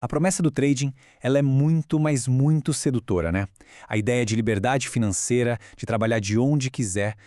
A promessa do trading, ela é muito, mas muito sedutora, né? A ideia de liberdade financeira, de trabalhar de onde quiser.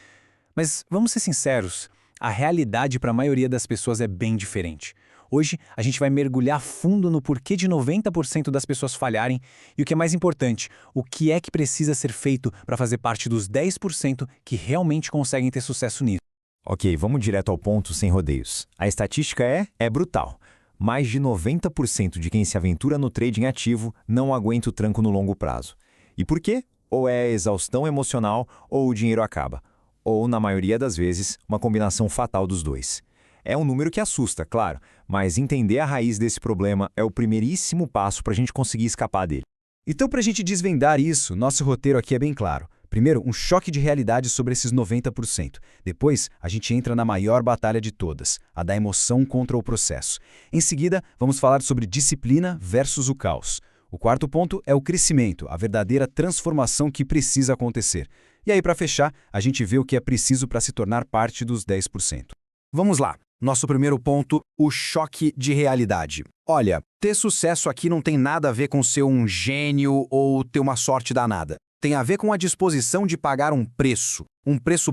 Mas vamos ser sinceros, a realidade para a maioria das pessoas é bem diferente. Hoje, a gente vai mergulhar fundo no porquê de 90% das pessoas falharem e o que é mais importante, o que é que precisa ser feito para fazer parte dos 10% que realmente conseguem ter sucesso nisso. Ok, vamos direto ao ponto sem rodeios. A estatística é brutal. Mais de 90% de quem se aventura no trading ativo não aguenta o tranco no longo prazo. E por quê? Ou é exaustão emocional ou o dinheiro acaba. Ou, na maioria das vezes, uma combinação fatal dos dois. É um número que assusta, claro, mas entender a raiz desse problema é o primeiríssimo passo para a gente conseguir escapar dele. Então, para a gente desvendar isso, nosso roteiro aqui é bem claro. Primeiro, um choque de realidade sobre esses 90%. Depois, a gente entra na maior batalha de todas, a da emoção contra o processo. Em seguida, vamos falar sobre disciplina versus o caos. O quarto ponto é o crescimento, a verdadeira transformação que precisa acontecer. E aí, para fechar, a gente vê o que é preciso para se tornar parte dos 10%. Vamos lá. Nosso primeiro ponto, o choque de realidade. Olha, ter sucesso aqui não tem nada a ver com ser um gênio ou ter uma sorte danada. Tem a ver com a disposição de pagar um preço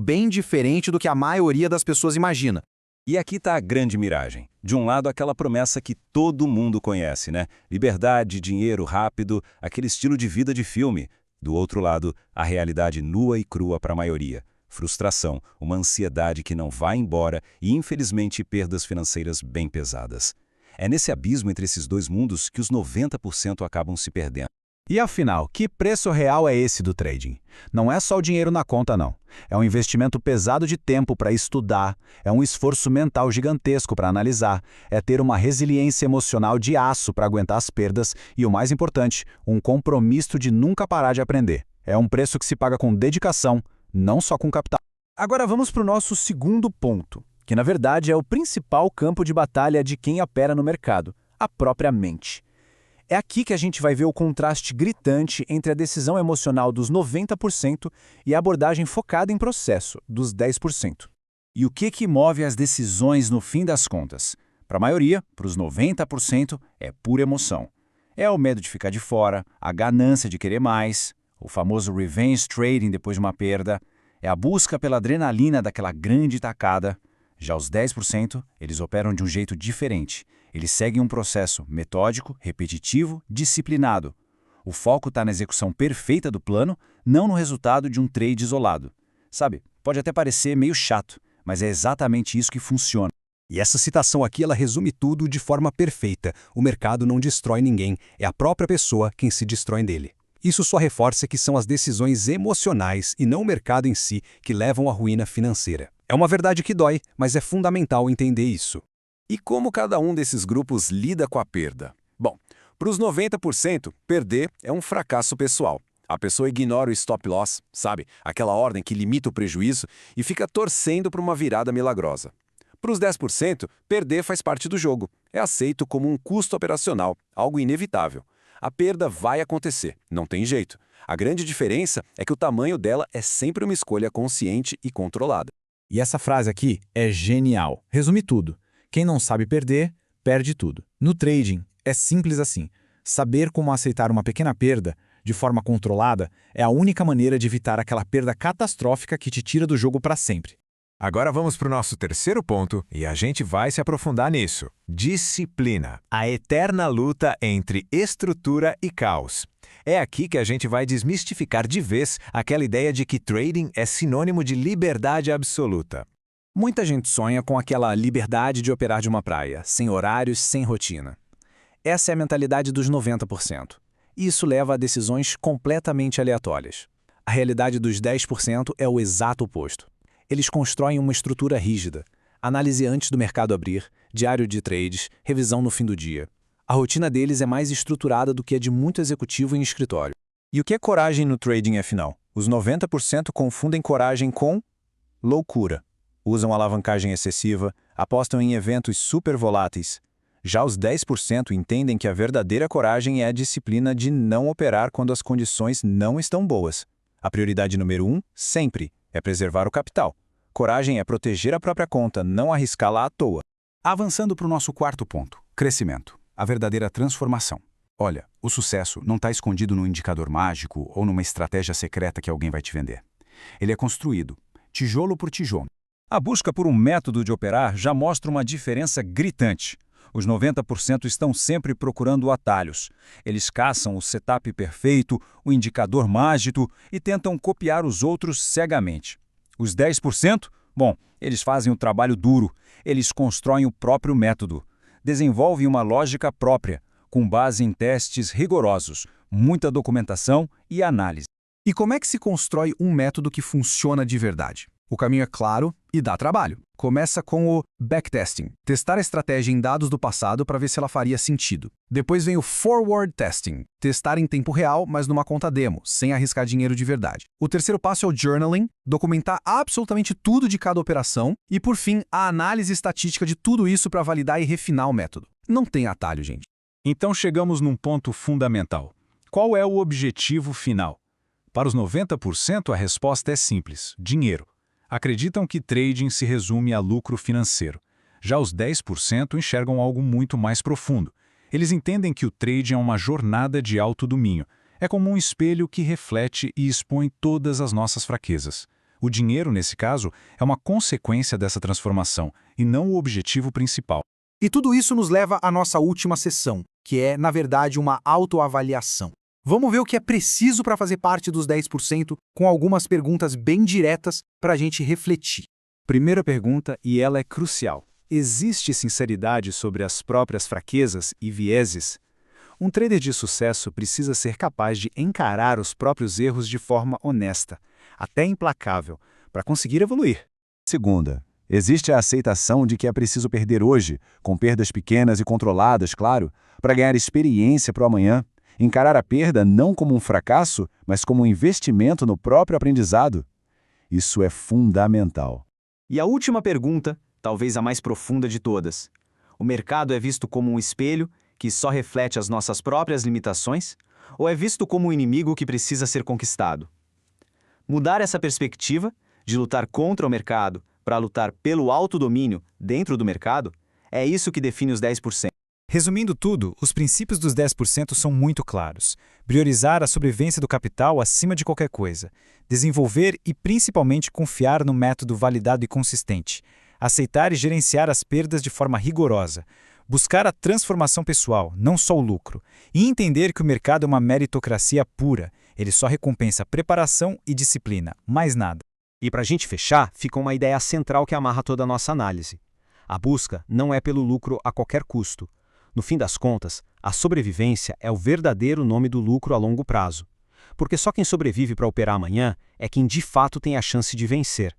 bem diferente do que a maioria das pessoas imagina. E aqui está a grande miragem. De um lado, aquela promessa que todo mundo conhece, né? Liberdade, dinheiro rápido, aquele estilo de vida de filme. Do outro lado, a realidade nua e crua para a maioria. Frustração, uma ansiedade que não vai embora e, infelizmente, perdas financeiras bem pesadas. É nesse abismo entre esses dois mundos que os 90% acabam se perdendo. E afinal, que preço real é esse do trading? Não é só o dinheiro na conta, não. É um investimento pesado de tempo para estudar, é um esforço mental gigantesco para analisar, é ter uma resiliência emocional de aço para aguentar as perdas e, o mais importante, um compromisso de nunca parar de aprender. É um preço que se paga com dedicação, não só com capital. Agora vamos para o nosso segundo ponto, que na verdade é o principal campo de batalha de quem opera no mercado, a própria mente. É aqui que a gente vai ver o contraste gritante entre a decisão emocional dos 90% e a abordagem focada em processo, dos 10%. E o que move as decisões no fim das contas? Para a maioria, para os 90%, é pura emoção. É o medo de ficar de fora, a ganância de querer mais, o famoso revenge trading depois de uma perda, é a busca pela adrenalina daquela grande tacada. Já os 10%, eles operam de um jeito diferente. Eles seguem um processo metódico, repetitivo, disciplinado. O foco está na execução perfeita do plano, não no resultado de um trade isolado. Sabe, pode até parecer meio chato, mas é exatamente isso que funciona. E essa citação aqui, ela resume tudo de forma perfeita. O mercado não destrói ninguém, é a própria pessoa quem se destrói dele. Isso só reforça que são as decisões emocionais e não o mercado em si que levam à ruína financeira. É uma verdade que dói, mas é fundamental entender isso. E como cada um desses grupos lida com a perda? Bom, para os 90%, perder é um fracasso pessoal. A pessoa ignora o stop loss, sabe? Aquela ordem que limita o prejuízo e fica torcendo para uma virada milagrosa. Para os 10%, perder faz parte do jogo. É aceito como um custo operacional, algo inevitável. A perda vai acontecer, não tem jeito. A grande diferença é que o tamanho dela é sempre uma escolha consciente e controlada. E essa frase aqui é genial. Resume tudo. Quem não sabe perder, perde tudo. No trading, é simples assim. Saber como aceitar uma pequena perda, de forma controlada, é a única maneira de evitar aquela perda catastrófica que te tira do jogo para sempre. Agora vamos para o nosso terceiro ponto e a gente vai se aprofundar nisso. Disciplina. A eterna luta entre estrutura e caos. É aqui que a gente vai desmistificar de vez aquela ideia de que trading é sinônimo de liberdade absoluta. Muita gente sonha com aquela liberdade de operar de uma praia, sem horários, sem rotina. Essa é a mentalidade dos 90%. E isso leva a decisões completamente aleatórias. A realidade dos 10% é o exato oposto. Eles constroem uma estrutura rígida. Análise antes do mercado abrir, diário de trades, revisão no fim do dia. A rotina deles é mais estruturada do que a de muito executivo em escritório. E o que é coragem no trading, afinal? Os 90% confundem coragem com loucura. Usam alavancagem excessiva, apostam em eventos super voláteis. Já os 10% entendem que a verdadeira coragem é a disciplina de não operar quando as condições não estão boas. A prioridade número 1, sempre, é preservar o capital. Coragem é proteger a própria conta, não arriscá-la à toa. Avançando para o nosso quarto ponto, crescimento, a verdadeira transformação. Olha, o sucesso não está escondido num indicador mágico ou numa estratégia secreta que alguém vai te vender. Ele é construído, tijolo por tijolo. A busca por um método de operar já mostra uma diferença gritante. Os 90% estão sempre procurando atalhos. Eles caçam o setup perfeito, o indicador mágico e tentam copiar os outros cegamente. Os 10%? Bom, eles fazem o trabalho duro. Eles constroem o próprio método. Desenvolvem uma lógica própria, com base em testes rigorosos, muita documentação e análise. E como é que se constrói um método que funciona de verdade? O caminho é claro e dá trabalho. Começa com o backtesting, testar a estratégia em dados do passado para ver se ela faria sentido. Depois vem o forward testing, testar em tempo real, mas numa conta demo, sem arriscar dinheiro de verdade. O terceiro passo é o journaling, documentar absolutamente tudo de cada operação. E, por fim, a análise estatística de tudo isso para validar e refinar o método. Não tem atalho, gente. Então chegamos num ponto fundamental. Qual é o objetivo final? Para os 90%, a resposta é simples: dinheiro. Acreditam que trading se resume a lucro financeiro. Já os 10% enxergam algo muito mais profundo. Eles entendem que o trading é uma jornada de autodomínio. É como um espelho que reflete e expõe todas as nossas fraquezas. O dinheiro, nesse caso, é uma consequência dessa transformação e não o objetivo principal. E tudo isso nos leva à nossa última sessão, que é, na verdade, uma autoavaliação. Vamos ver o que é preciso para fazer parte dos 10%, com algumas perguntas bem diretas para a gente refletir. Primeira pergunta, e ela é crucial. Existe sinceridade sobre as próprias fraquezas e vieses? Um trader de sucesso precisa ser capaz de encarar os próprios erros de forma honesta, até implacável, para conseguir evoluir. Segunda, existe a aceitação de que é preciso perder hoje, com perdas pequenas e controladas, claro, para ganhar experiência para o amanhã. Encarar a perda não como um fracasso, mas como um investimento no próprio aprendizado. Isso é fundamental. E a última pergunta, talvez a mais profunda de todas. O mercado é visto como um espelho que só reflete as nossas próprias limitações? Ou é visto como um inimigo que precisa ser conquistado? Mudar essa perspectiva, de lutar contra o mercado para lutar pelo autodomínio dentro do mercado, é isso que define os 10%. Resumindo tudo, os princípios dos 10% são muito claros. Priorizar a sobrevivência do capital acima de qualquer coisa. Desenvolver e principalmente confiar no método validado e consistente. Aceitar e gerenciar as perdas de forma rigorosa. Buscar a transformação pessoal, não só o lucro. E entender que o mercado é uma meritocracia pura. Ele só recompensa preparação e disciplina, mais nada. E para a gente fechar, fica uma ideia central que amarra toda a nossa análise. A busca não é pelo lucro a qualquer custo. No fim das contas, a sobrevivência é o verdadeiro nome do lucro a longo prazo. Porque só quem sobrevive para operar amanhã é quem de fato tem a chance de vencer.